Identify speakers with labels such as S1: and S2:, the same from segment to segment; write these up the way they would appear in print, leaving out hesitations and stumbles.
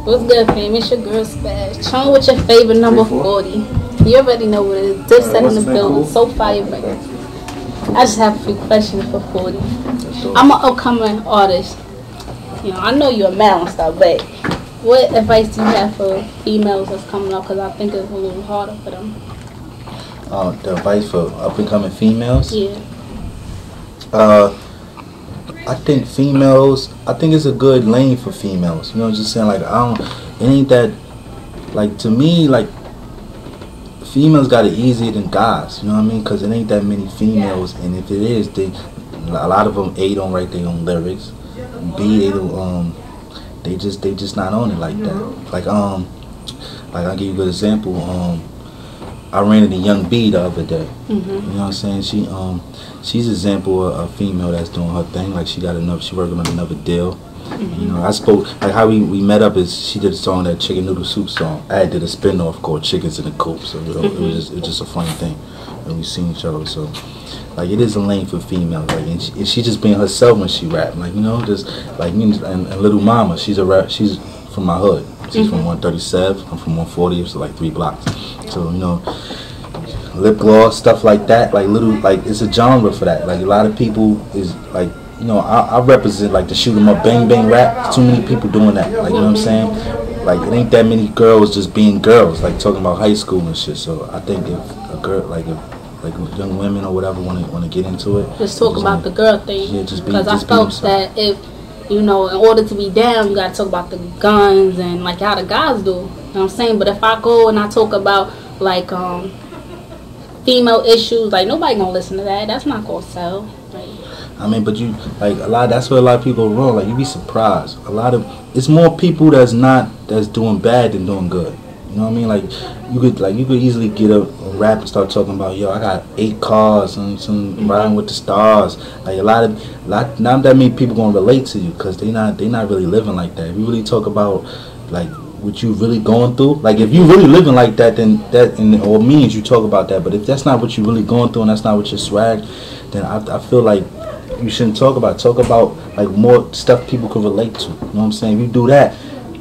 S1: What's good, fam? It's your girl Spazz. Show me what your favorite number 40. You already know what it is. Dipset in the building. So fire, baby. I just have a few questions for 40. I'm an upcoming artist. You know, I know you're a male and stuff, but what advice do you have for females that's coming up? Because I think it's a little harder for them.
S2: The advice for up and coming females?
S1: Yeah.
S2: I think it's a good lane for females. You know, just saying, like, it ain't that, like, to me, like, females got it easier than guys. You know what I mean? Because it ain't that many females, and if it is, a lot of them, A, don't write their own lyrics. B, they just not on it like that. Like I'll give you a good example. I ran into Young B the other day. You know what I'm saying? She's an example of a female that's doing her thing. Like she working on another deal. You know, I spoke, like how we met up is she did a song, that Chicken Noodle Soup song. I did a spin-off called Chickens in the Coop. So it was just a funny thing when we seen each other. So like it is a lane for females. Like and she just being herself when she rap. Like, you know, just like me and Little Mama. She's from my hood. She's from 137. I'm from 140. So like 3 blocks. So, you know, lip gloss, stuff like that, like it's a genre for that. Like a lot of people is like, you know, I represent like the shoot 'em up bang bang rap. Too many people doing that. Like, you know what I'm saying? Like it ain't that many girls just being girls, like talking about high school and shit. So I think if a girl, like young women or whatever want to get into it,
S1: just talk about the girl thing.
S2: Yeah, just
S1: because I felt that if, you know, in order to be down, you gotta talk about the guns and like how the guys do. You know what I'm saying? But if I go and I talk about like female issues, like nobody gonna listen to that. That's not gonna sell. Like,
S2: I mean, but you like that's where a lot of people are wrong. Like you be surprised. It's more people that's doing bad than doing good. You know what I mean? Like you could easily get a rap and start talking about, yo, I got 8 cars and some riding with the stars. Like not that many people gonna relate to you because they not really living like that. If you really talk about like what you really going through, like if you really living like that, then that or means you talk about that. But if that's not what you really going through and that's not what your swag, then I feel like you shouldn't talk about like more stuff people can relate to. You know what I'm saying? If you do that,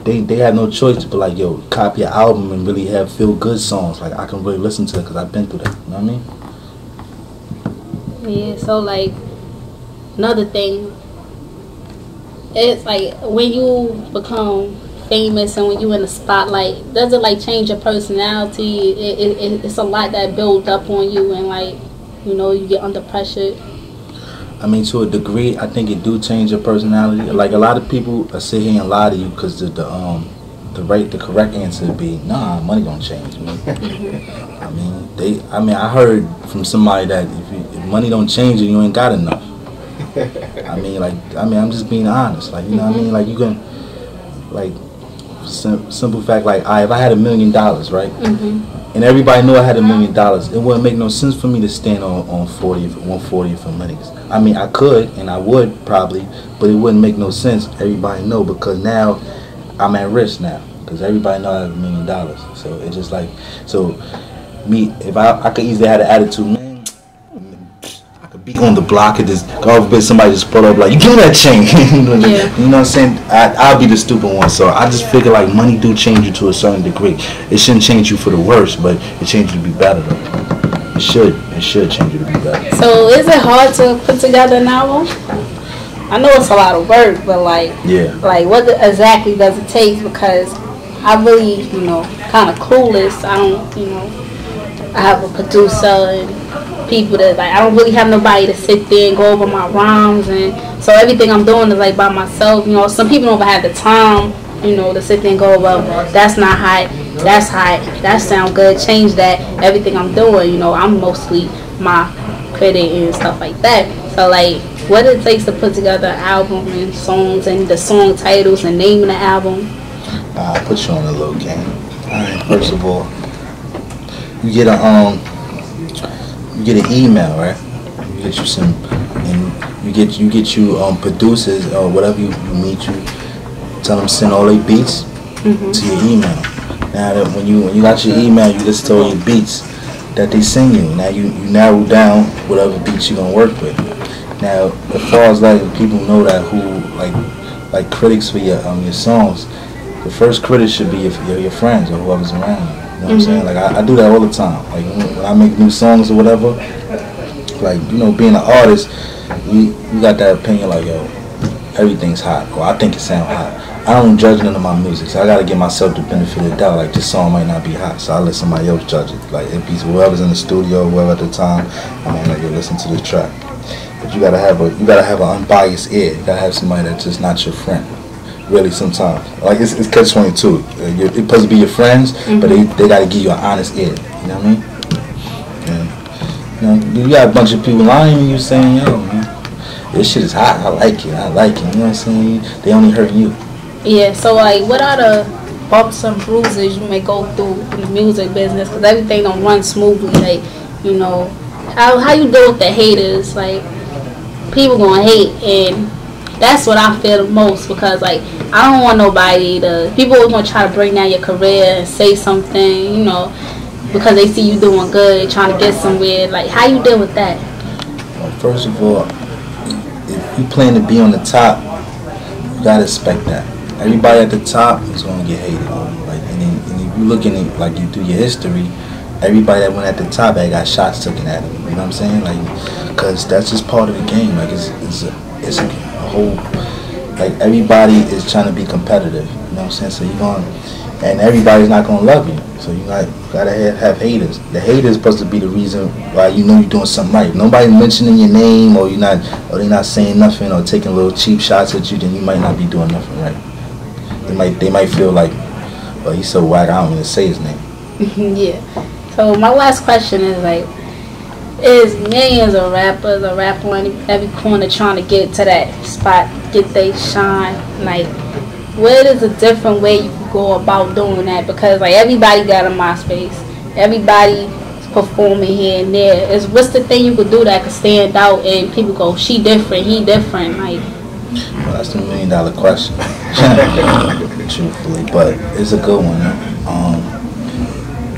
S2: they have no choice to be like, yo, copy your album and really have feel good songs. Like I can really listen to it because I've been through that. You know what I mean?
S1: yeah. So like another thing, it's like when you become famous and when you in the spotlight, does it like change your personality? It's a lot that builds up on you, and like, you know, you get under pressure.
S2: I mean, to a degree, I think it do change your personality. Like a lot of people sit here and lie to you because the correct answer would be, nah, money don't change me. I heard from somebody that if money don't change you, you ain't got enough. I'm just being honest. Like, you know what I mean? Like you can, like, simple fact, like if I had $1 million, right, and everybody knew I had $1 million, it wouldn't make no sense for me to stand on 140 for minutes. I mean, I could and I would probably, but it wouldn't make no sense. Everybody know because now I'm at risk now because everybody know I have $1 million. So it's just like, so me, if I could easily have an attitude, man, I could be on the block and just go over somebody just pull up like, you give me that chain.
S1: Yeah.
S2: You know what I'm saying? I'll be the stupid one. So I just figure like money do change you to a certain degree. It shouldn't change you for the worse, but it changes you to be better though. It should change you to be better.
S1: So is it hard to put together an album? I know it's a lot of work, but like,
S2: yeah, like
S1: what exactly does it take? Because I really, you know, kind of clueless. I don't, you know, I have a producer and people that like I don't really have nobody to sit there and go over my rhymes, and so everything I'm doing is like by myself. You know, some people don't have the time, you know, to sit there and go over, that's not hot, that's hot, that sound good, change that. Everything I'm doing, you know, I'm mostly my critic and stuff like that. So like, what it takes to put together an album and songs and the song titles and naming the album.
S2: I'll put you on a little game. Alright, first of all, you get an email, right? You get you some, and you get you producers or whatever you meet you. Tell them send all their beats to your email. Now that when you got your email, you list all your beats that they send you. Now you narrow down whatever beats you're gonna work with. Now as far as like people know that who like critics for your songs, the first critic should be your friends or whoever's around you. You know what I'm saying? Like I do that all the time. Like when I make new songs or whatever, like being an artist, you got that opinion like everything's hot, or I think it sounds hot. I don't judge none of my music, so I gotta give myself the benefit of the doubt. Like this song might not be hot, so I let somebody else judge it. Like it be whoever's in the studio, whoever at the time. I mean, like listen to this track. But you gotta have an unbiased ear. You gotta have somebody that's just not your friend. Really, sometimes like it's catch-22. You're supposed to be your friends, but they gotta give you an honest ear. You know what I mean? And, you got a bunch of people lying and you saying, yo, man, this shit is hot. I like it. You know what I'm saying? They only hurting you.
S1: Yeah, so like what are the bumps and bruises you may go through in the music business? Because everything don't run smoothly. Like, how you deal with the haters? Like, people gonna hate, and that's what I feel the most, because like I don't want nobody to, people are gonna try to bring down your career and say something, because they see you doing good, trying to get somewhere. Like, how you deal with that?
S2: Well, first of all, if you plan to be on the top, you gotta expect that. Everybody at the top is gonna get hated on. Like, and if you look in it, like you do your history, everybody that went at the top, they got shots taken at them. You know what I'm saying? Like, because that's just part of the game. Like, it's a whole, like, everybody is trying to be competitive. You know what I'm saying? So you're going, and everybody's not gonna love you. So you gotta have haters. The haters supposed to be the reason why you're doing something right. If nobody's mentioning your name, or they're not saying nothing, or taking little cheap shots at you, then you might not be doing nothing right. They might feel like, well, he's so whack, I don't even say his name.
S1: Yeah. So my last question is like, is millions of rappers or rap on every corner trying to get to that spot, get they shine? Like, what is a different way you can go about doing that? Because like everybody got a MySpace, everybody performing here and there. What's the thing you could do that could stand out and people go, she different, he different? Like,
S2: well, that's the $1 million question. Truthfully, but it's a good one.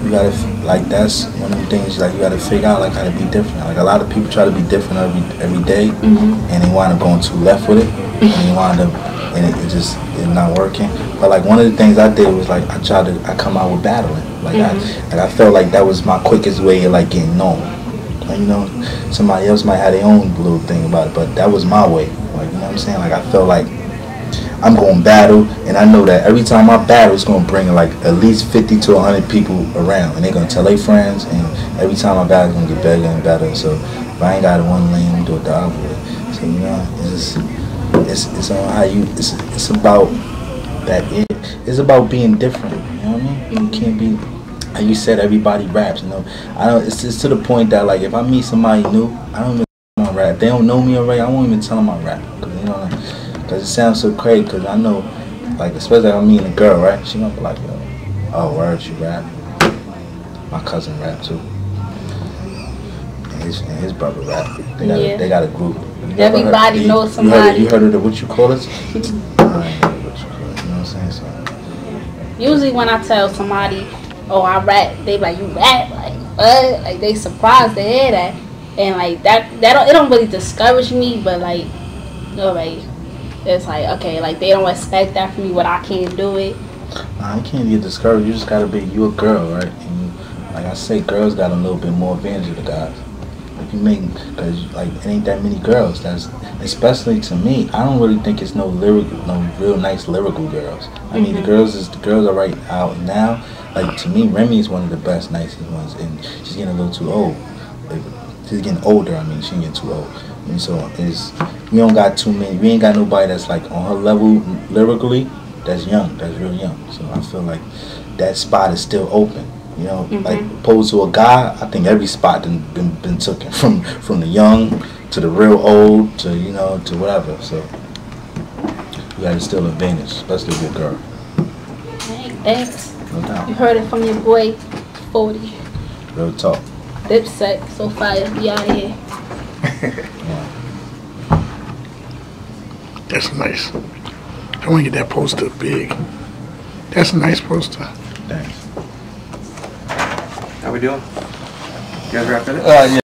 S2: You gotta, like, that's one of the things, like, you gotta figure out, like, how to be different. Like, a lot of people try to be different every day, and they wind up going too left with it, and they wind up, and it's not working. But like, one of the things I did was, like, I come out with battling. Like, I felt like that was my quickest way of, like, getting known. Like, somebody else might have their own little thing about it, but that was my way. Like, you know what I'm saying? Like, I felt like I'm going to battle, and I know that every time I battle, it's going to bring like at least 50 to 100 people around, and they're going to tell their friends, and every time I battle, it's going to get better and better. So if I ain't got one lane, I'm do it the other way. So it's on how you. It's about that. It's about being different. You know what I mean? You can't be. Like you said, everybody raps. I don't. It's just to the point that, like, if I meet somebody new, I don't even tell them I rap. If they don't know me already, I won't even tell them I rap. Because it sounds so crazy, because I know, like, especially if I'm meeting a girl, right? She gonna be like, yo, oh, word, you rap? My cousin rap too. And his brother rap. They got a group.
S1: Everybody knows somebody.
S2: You heard of the what you call it? I ain't know what you call it. You know what I'm saying? So
S1: usually when I tell somebody, oh, I rap, they be like, you rap? Like, what? Like, they surprised to hear that. And like it don't really discourage me, but like, like, it's like, okay, like, they don't expect that from me, but I can't do it.
S2: Nah, you can't get discouraged. You just gotta be, you a girl, right? And like I say, girls got a little bit more advantage of the guys. If you make, because like, it ain't that many girls. That's, especially to me, I don't really think it's no real nice lyrical girls. I mean, the girls are right out now. Like, to me, Remy is one of the best, nicest ones, and she's getting a little too old. Like, she's getting older. I mean, she's getting too old. And so we don't got too many. We ain't got nobody that's like on her level lyrically. That's young. That's real young. So I feel like that spot is still open. Like, opposed to a guy, I think every spot been taken from the young to the real old to to whatever. So you got to still advantage, especially if you're a girl.
S1: Hey, thanks.
S2: No doubt.
S1: You heard it from your boy, 40.
S2: Real talk.
S1: Dipset, so fire. We out here.
S2: Yeah.
S3: That's nice. I want to get that poster big. That's a nice poster.
S2: Thanks.
S4: How we doing? You guys wrapped it?
S2: Yeah.